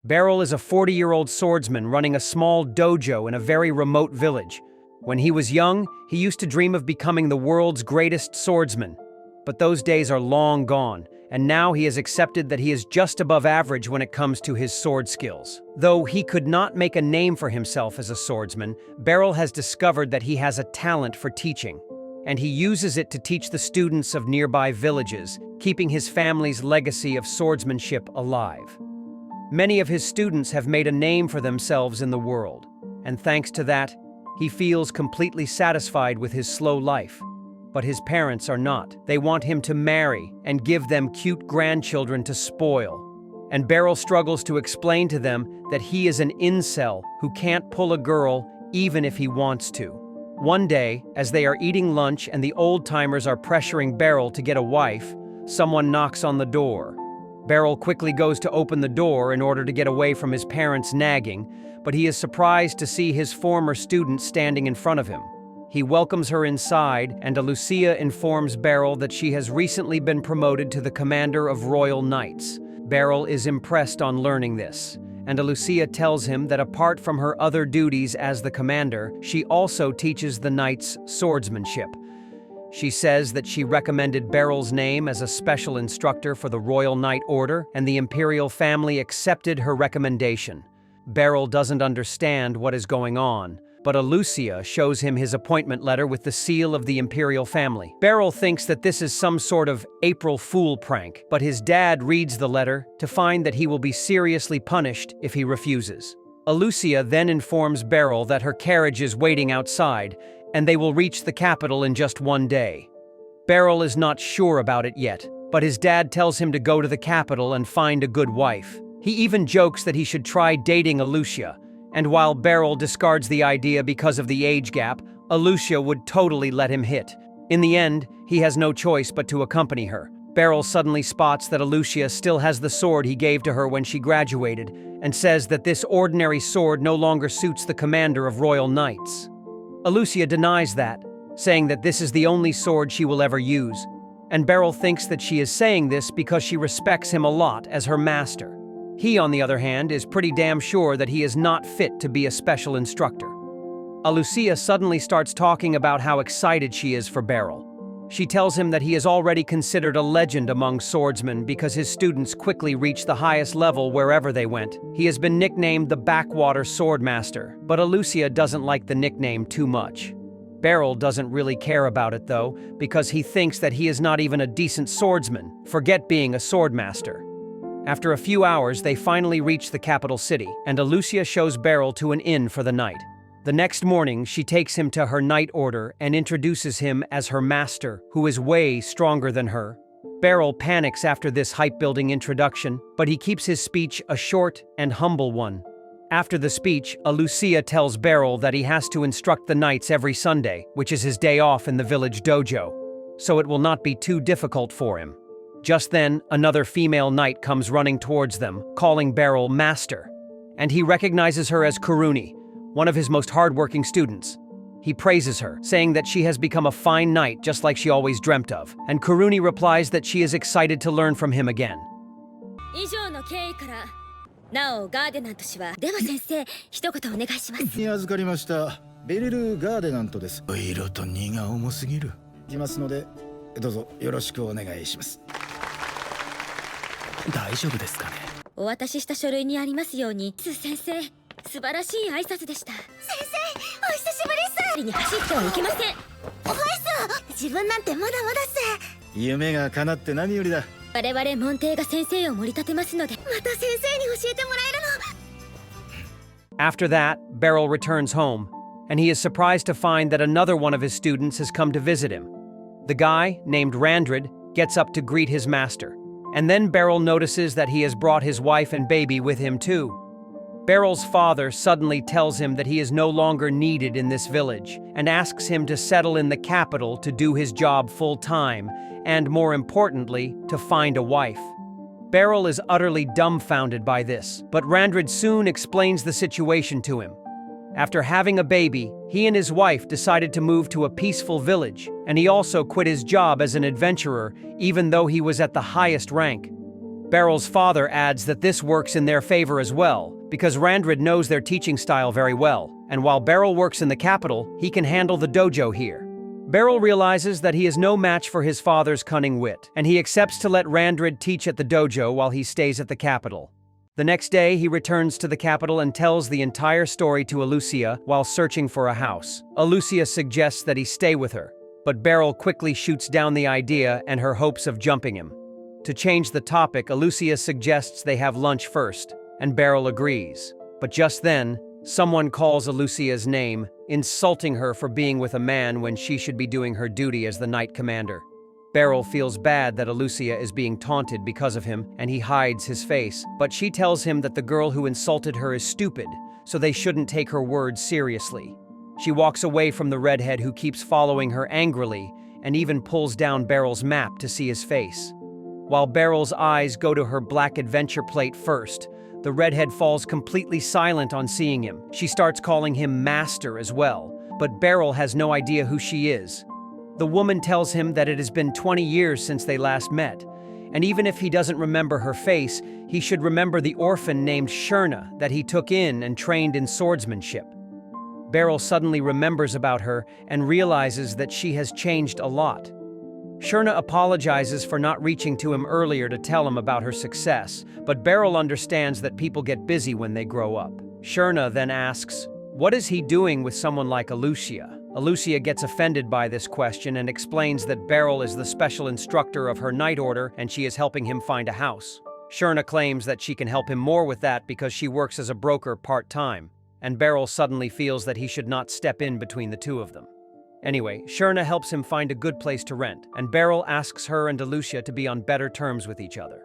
Beryl is a 40-year-old swordsman running a small dojo in a very remote village. When he was young, he used to dream of becoming the world's greatest swordsman. But those days are long gone, and now he has accepted that he is just above average when it comes to his sword skills. Though he could not make a name for himself as a swordsman, Beryl has discovered that he has a talent for teaching, and he uses it to teach the students of nearby villages, keeping his family's legacy of swordsmanship alive. Many of his students have made a name for themselves in the world, and thanks to that, he feels completely satisfied with his slow life. But his parents are not. They want him to marry and give them cute grandchildren to spoil. And Beryl struggles to explain to them that he is an incel who can't pull a girl even if he wants to. One day, as they are eating lunch and the old-timers are pressuring Beryl to get a wife, someone knocks on the door. Beryl quickly goes to open the door in order to get away from his parents' nagging, but he is surprised to see his former student standing in front of him. He welcomes her inside, and Lucia informs Beryl that she has recently been promoted to the commander of Royal Knights. Beryl is impressed on learning this, and Lucia tells him that apart from her other duties as the commander, she also teaches the knights swordsmanship. She says that she recommended Beryl's name as a special instructor for the Royal Knight Order, and the Imperial family accepted her recommendation. Beryl doesn't understand what is going on, but Lucia shows him his appointment letter with the seal of the Imperial family. Beryl thinks that this is some sort of April Fool prank, but his dad reads the letter to find that he will be seriously punished if he refuses. Lucia then informs Beryl that her carriage is waiting outside, and they will reach the capital in just one day. Beryl is not sure about it yet, but his dad tells him to go to the capital and find a good wife. He even jokes that he should try dating Lucia, and while Beryl discards the idea because of the age gap, Lucia would totally let him hit. In the end, he has no choice but to accompany her. Beryl suddenly spots that Lucia still has the sword he gave to her when she graduated, and says that this ordinary sword no longer suits the commander of Royal Knights. Lucia denies that, saying that this is the only sword she will ever use, and Beryl thinks that she is saying this because she respects him a lot as her master. He, on the other hand, is pretty damn sure that he is not fit to be a special instructor. Lucia suddenly starts talking about how excited she is for Beryl. She tells him that he is already considered a legend among swordsmen because his students quickly reach the highest level wherever they went. He has been nicknamed the Backwater Swordmaster, but Lucia doesn't like the nickname too much. Beryl doesn't really care about it though, because he thinks that he is not even a decent swordsman, forget being a swordmaster. After a few hours, they finally reach the capital city, and Lucia shows Beryl to an inn for the night. The next morning, she takes him to her knight order and introduces him as her master, who is way stronger than her. Beryl panics after this hype-building introduction, but he keeps his speech a short and humble one. After the speech, Lucia tells Beryl that he has to instruct the knights every Sunday, which is his day off in the village dojo, so it will not be too difficult for him. Just then, another female knight comes running towards them, calling Beryl master, and he recognizes her as Kuruni, one of his most hardworking students. He praises her, saying that she has become a fine knight just like she always dreamt of, and Kuruni replies that she is excited to learn from him again. 以上の経緯から、なおガーデナント氏は、では先生、一言お願いします。に預かりました。ベリル・ガーデナントです。色と荷が重すぎる。来ますので、どうぞよろしくお願いします。大丈夫ですかね。お渡しした書類にありますように、先生、素晴らしい挨拶でした。先生、お久しぶりっす。に走ってはいけません。おいっす。自分なんてまだまだっす。夢が叶って何よりだ。我々門弟が先生を盛り立てますので、また先生に教えてもらえるの。After that, Beryl returns home, and he is surprised to find that another one of his students has come to visit him. The guy, named Randrid, gets up to greet his master. And then Beryl notices that he has brought his wife and baby with him too. Beryl's father suddenly tells him that he is no longer needed in this village and asks him to settle in the capital to do his job full-time and, more importantly, to find a wife. Beryl is utterly dumbfounded by this, but Randrid soon explains the situation to him. After having a baby, he and his wife decided to move to a peaceful village, and he also quit his job as an adventurer, even though he was at the highest rank. Beryl's father adds that this works in their favor as well, because Randrid knows their teaching style very well, and while Beryl works in the capital, he can handle the dojo here. Beryl realizes that he is no match for his father's cunning wit, and he accepts to let Randrid teach at the dojo while he stays at the capital. The next day, he returns to the capital and tells the entire story to Alucia while searching for a house. Alucia suggests that he stay with her, but Beryl quickly shoots down the idea and her hopes of jumping him. To change the topic, Alucia suggests they have lunch first, and Beryl agrees. But just then, someone calls Alucia's name, insulting her for being with a man when she should be doing her duty as the Knight Commander. Beryl feels bad that Alucia is being taunted because of him, and he hides his face, but she tells him that the girl who insulted her is stupid, so they shouldn't take her words seriously. She walks away from the redhead who keeps following her angrily, and even pulls down Beryl's map to see his face. While Beryl's eyes go to her black adventure plate first, the redhead falls completely silent on seeing him. She starts calling him Master as well, but Beryl has no idea who she is. The woman tells him that it has been 20 years since they last met, and even if he doesn't remember her face, he should remember the orphan named Sherna that he took in and trained in swordsmanship. Beryl suddenly remembers about her and realizes that she has changed a lot. Sherna apologizes for not reaching to him earlier to tell him about her success, but Beryl understands that people get busy when they grow up. Sherna then asks, "What is he doing with someone like Alucia?" Alucia gets offended by this question and explains that Beryl is the special instructor of her Knight Order and she is helping him find a house. Sherna claims that she can help him more with that because she works as a broker part-time, and Beryl suddenly feels that he should not step in between the two of them. Anyway, Sherna helps him find a good place to rent, and Beryl asks her and Alucia to be on better terms with each other.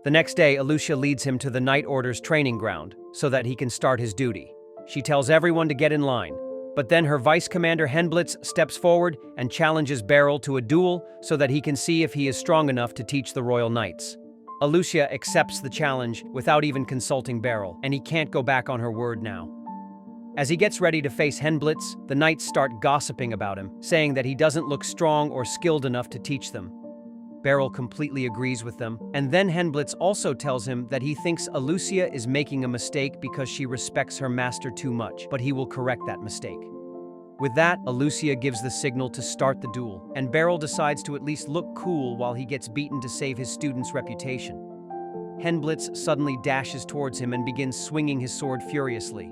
The next day, Alucia leads him to the Knight Order's training ground so that he can start his duty. She tells everyone to get in line, but then her Vice Commander Henblitz steps forward and challenges Beryl to a duel so that he can see if he is strong enough to teach the Royal Knights. Alucia accepts the challenge without even consulting Beryl, and he can't go back on her word now. As he gets ready to face Henblitz, the knights start gossiping about him, saying that he doesn't look strong or skilled enough to teach them. Beryl completely agrees with them, and then Henblitz also tells him that he thinks Alucia is making a mistake because she respects her master too much, but he will correct that mistake. With that, Alucia gives the signal to start the duel, and Beryl decides to at least look cool while he gets beaten to save his student's reputation. Henblitz suddenly dashes towards him and begins swinging his sword furiously.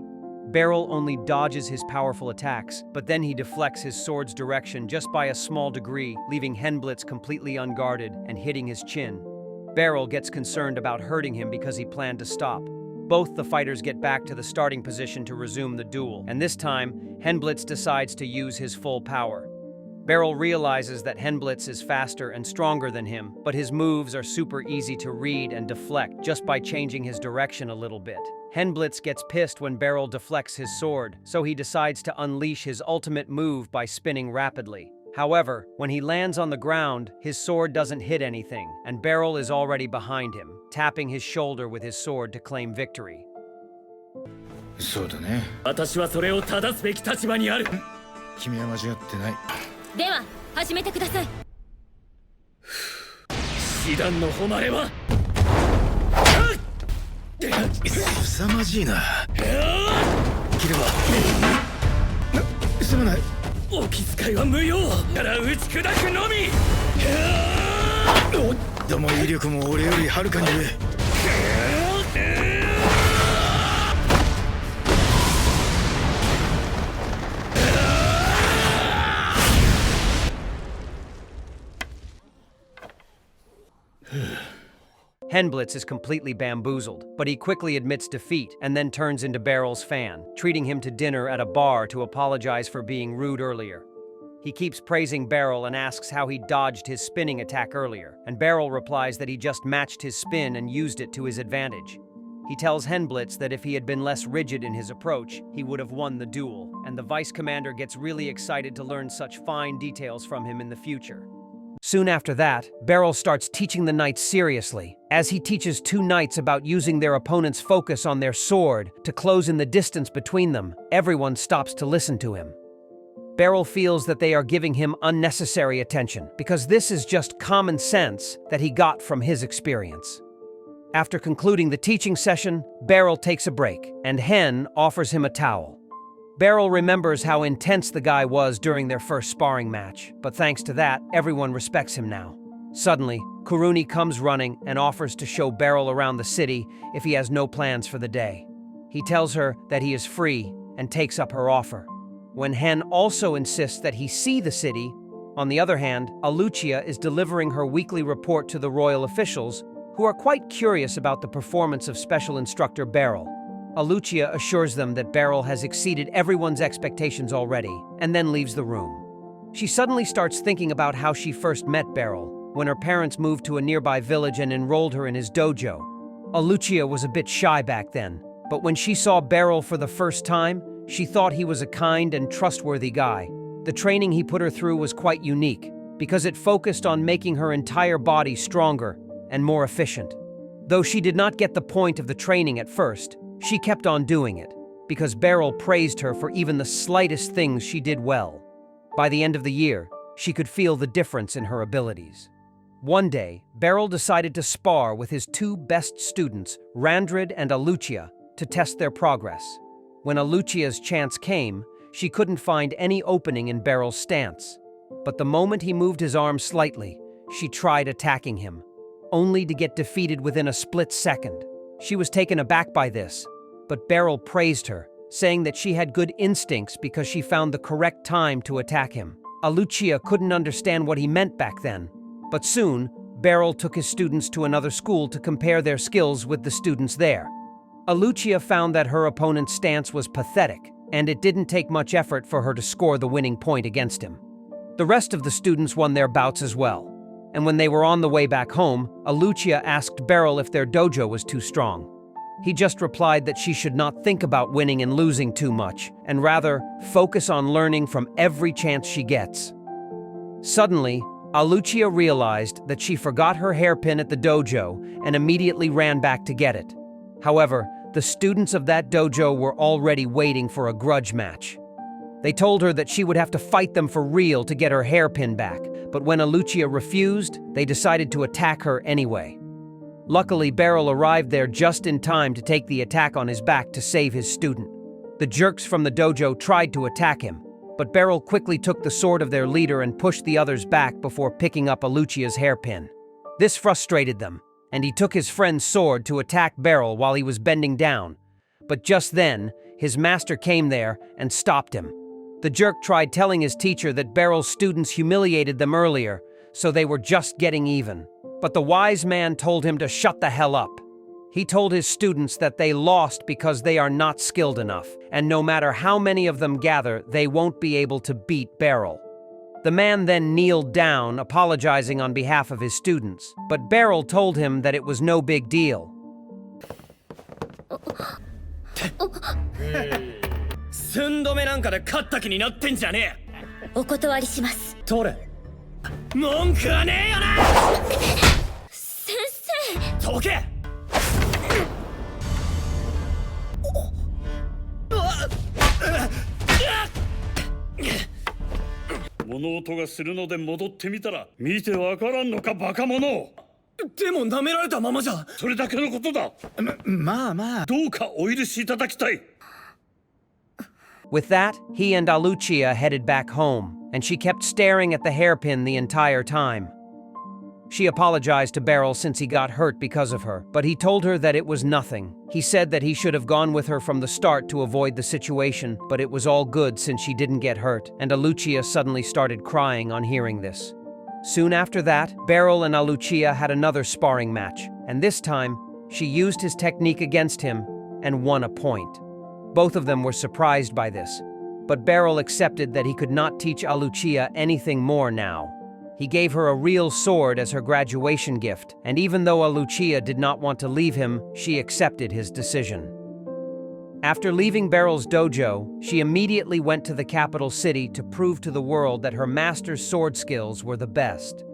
Beryl only dodges his powerful attacks, but then he deflects his sword's direction just by a small degree, leaving Henblitz completely unguarded and hitting his chin. Beryl gets concerned about hurting him because he planned to stop. Both the fighters get back to the starting position to resume the duel, and this time, Henblitz decides to use his full power. Beryl realizes that Henblitz is faster and stronger than him, but his moves are super easy to read and deflect just by changing his direction a little bit. Henblitz gets pissed when Beryl deflects his sword, so he decides to unleash his ultimate move by spinning rapidly. However, when he lands on the ground, his sword doesn't hit anything, and Beryl is already behind him, tapping his shoulder with his sword to claim victory. そうだね。私はそれを正すべき立場にある。君は間違ってない。では始めてください。師団の誉れは凄まじいな。切ればすまない。お気遣いは無用から打ち砕くのみ。ども威力も俺よりはるかに上。Henblitz is completely bamboozled, but he quickly admits defeat and then turns into Beryl's fan, treating him to dinner at a bar to apologize for being rude earlier. He keeps praising Beryl and asks how he dodged his spinning attack earlier, and Beryl replies that he just matched his spin and used it to his advantage. He tells Henblitz that if he had been less rigid in his approach, he would have won the duel, and the Vice Commander gets really excited to learn such fine details from him in the future. Soon after that, Beryl starts teaching the knights seriously. As he teaches two knights about using their opponent's focus on their sword to close in the distance between them, everyone stops to listen to him. Beryl feels that they are giving him unnecessary attention because this is just common sense that he got from his experience. After concluding the teaching session, Beryl takes a break, and Hen offers him a towel. Beryl remembers how intense the guy was during their first sparring match, but thanks to that, everyone respects him now. Suddenly, Kuruni comes running and offers to show Beryl around the city if he has no plans for the day. He tells her that he is free and takes up her offer. When Hen also insists that he see the city, on the other hand, Alucia is delivering her weekly report to the royal officials, who are quite curious about the performance of Special Instructor Beryl. Alucia assures them that Beryl has exceeded everyone's expectations already, and then leaves the room. She suddenly starts thinking about how she first met Beryl, when her parents moved to a nearby village and enrolled her in his dojo. Alucia was a bit shy back then, but when she saw Beryl for the first time, she thought he was a kind and trustworthy guy. The training he put her through was quite unique, because it focused on making her entire body stronger and more efficient. Though she did not get the point of the training at first, she kept on doing it, because Beryl praised her for even the slightest things she did well. By the end of the year, she could feel the difference in her abilities. One day, Beryl decided to spar with his two best students, Randrid and Alucia, to test their progress. When Alucia's chance came, she couldn't find any opening in Beryl's stance. But the moment he moved his arm slightly, she tried attacking him, only to get defeated within a split second. She was taken aback by this, but Beryl praised her, saying that she had good instincts because she found the correct time to attack him. Alucia couldn't understand what he meant back then, but soon, Beryl took his students to another school to compare their skills with the students there. Alucia found that her opponent's stance was pathetic, and it didn't take much effort for her to score the winning point against him. The rest of the students won their bouts as well, and when they were on the way back home, Alucia asked Beryl if their dojo was too strong. He just replied that she should not think about winning and losing too much, and rather focus on learning from every chance she gets. Suddenly, Alucia realized that she forgot her hairpin at the dojo and immediately ran back to get it. However, the students of that dojo were already waiting for a grudge match. They told her that she would have to fight them for real to get her hairpin back, but when Alucia refused, they decided to attack her anyway. Luckily, Beryl arrived there just in time to take the attack on his back to save his student. The jerks from the dojo tried to attack him, but Beryl quickly took the sword of their leader and pushed the others back before picking up Alucia's hairpin. This frustrated them, and he took his friend's sword to attack Beryl while he was bending down. But just then, his master came there and stopped him. The jerk tried telling his teacher that Beryl's students humiliated them earlier, so they were just getting even. But the wise man told him to shut the hell up. He told his students that they lost because they are not skilled enough, and no matter how many of them gather, they won't be able to beat Beryl. The man then kneeled down, apologizing on behalf of his students, but Beryl told him that it was no big deal. 寸止めなんかで勝った気になってんじゃねえ。お断りします。取れ。文句はねえよな。先生。どけ。物音がするので戻ってみたら見てわからんのかバカ者。でも舐められたままじゃそれだけのことだ。まあまあ。どうかお許しいただきたい。With that, he and Alucia headed back home, and she kept staring at the hairpin the entire time. She apologized to Beryl since he got hurt because of her, but he told her that it was nothing. He said that he should have gone with her from the start to avoid the situation, but it was all good since she didn't get hurt, and Alucia suddenly started crying on hearing this. Soon after that, Beryl and Alucia had another sparring match, and this time, she used his technique against him and won a point. Both of them were surprised by this, but Beryl accepted that he could not teach Alucia anything more now. He gave her a real sword as her graduation gift, and even though Alucia did not want to leave him, she accepted his decision. After leaving Beryl's dojo, she immediately went to the capital city to prove to the world that her master's sword skills were the best.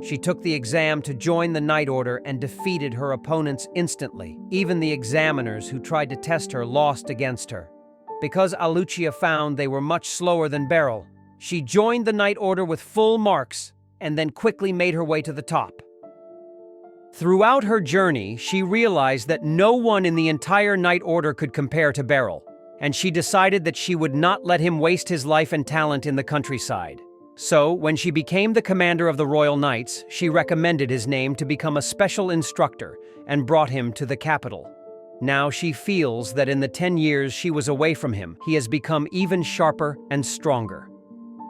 She took the exam to join the Knight Order and defeated her opponents instantly. Even the examiners who tried to test her lost against her. Because Alucia found they were much slower than Beryl, she joined the Knight Order with full marks and then quickly made her way to the top. Throughout her journey, she realized that no one in the entire Knight Order could compare to Beryl, and she decided that she would not let him waste his life and talent in the countryside. So, when she became the commander of the Royal Knights, she recommended his name to become a special instructor and brought him to the capital. Now she feels that in the 10 years she was away from him, he has become even sharper and stronger.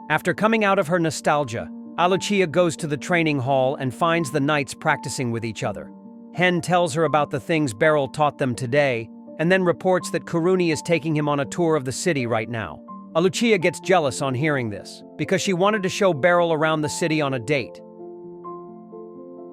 After coming out of her nostalgia, Alucia goes to the training hall and finds the knights practicing with each other. Hen tells her about the things Beryl taught them today, and then reports that Kuruni is taking him on a tour of the city right now. Alucia gets jealous on hearing this, because she wanted to show Beryl around the city on a date.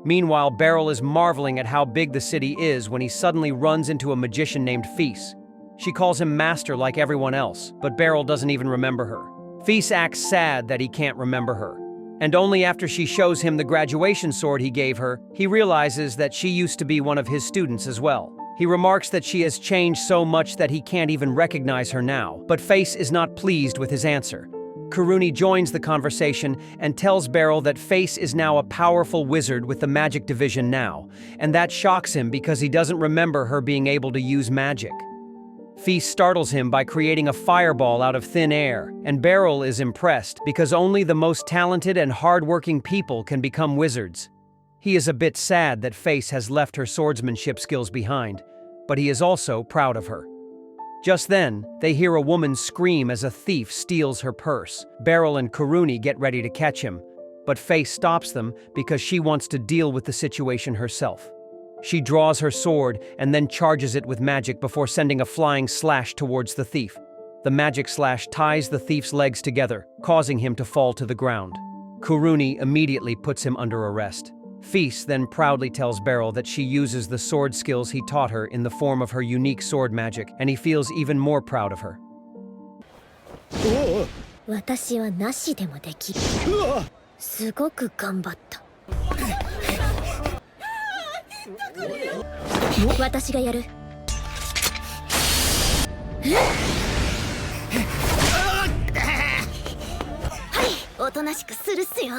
Meanwhile, Beryl is marveling at how big the city is when he suddenly runs into a magician named Feast. She calls him master like everyone else, but Beryl doesn't even remember her. Feast acts sad that he can't remember her. And only after she shows him the graduation sword he gave her, he realizes that she used to be one of his students as well. He remarks that she has changed so much that he can't even recognize her now, but Feast is not pleased with his answer. Kuruni joins the conversation and tells Beryl that Feast is now a powerful wizard with the magic division now, and that shocks him because he doesn't remember her being able to use magic. Feast startles him by creating a fireball out of thin air, and Beryl is impressed because only the most talented and hardworking people can become wizards. He is a bit sad that Feast has left her swordsmanship skills behind, but he is also proud of her. Just then, they hear a woman scream as a thief steals her purse. Beryl and Kuruni get ready to catch him, but Feast stops them because she wants to deal with the situation herself. She draws her sword and then charges it with magic before sending a flying slash towards the thief. The magic slash ties the thief's legs together, causing him to fall to the ground. Kuruni immediately puts him under arrest. Feast then proudly tells Beryl that she uses the sword skills he taught her in the form of her unique sword magic, and he feels even more proud of her. 私はなしでもできる。すごく頑張った。私がやる。はい、おとなしくするっすよ。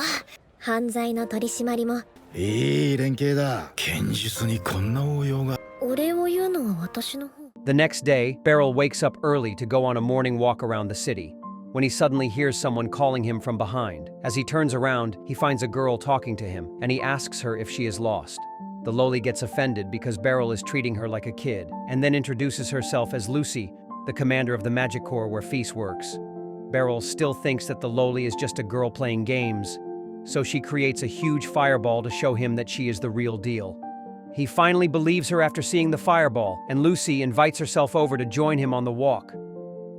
犯罪の取り締まりも。いい連携だ。剣術にこんな応用が。お礼を言うのは私の方。The next day, Beryl wakes up early to go on a morning walk around the city, when he suddenly hears someone calling him from behind. As he turns around, he finds a girl talking to him, and he asks her if she is lost. The loli gets offended because Beryl is treating her like a kid, and then introduces herself as Lucy, the commander of the Magic Corps where Feast works. Beryl still thinks that the loli is just a girl playing games, so she creates a huge fireball to show him that she is the real deal. He finally believes her after seeing the fireball, and Lucy invites herself over to join him on the walk.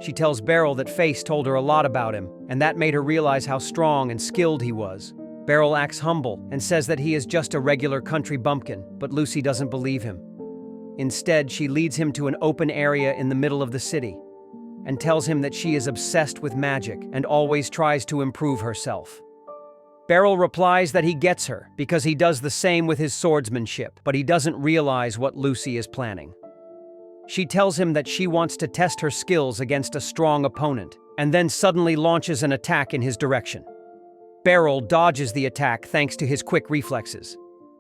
She tells Beryl that Feast told her a lot about him, and that made her realize how strong and skilled he was. Beryl acts humble and says that he is just a regular country bumpkin, but Lucy doesn't believe him. Instead, she leads him to an open area in the middle of the city and tells him that she is obsessed with magic and always tries to improve herself. Beryl replies that he gets her because he does the same with his swordsmanship, but he doesn't realize what Lucy is planning. She tells him that she wants to test her skills against a strong opponent, and then suddenly launches an attack in his direction. Beryl dodges the attack thanks to his quick reflexes,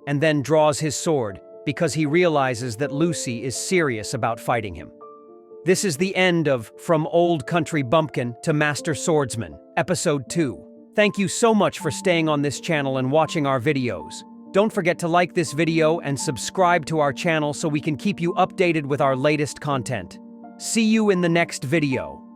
and then draws his sword because he realizes that Lucy is serious about fighting him. This is the end of From Old Country Bumpkin to Master Swordsman, Episode 2. Thank you so much for staying on this channel and watching our videos. Don't forget to like this video and subscribe to our channel so we can keep you updated with our latest content. See you in the next video.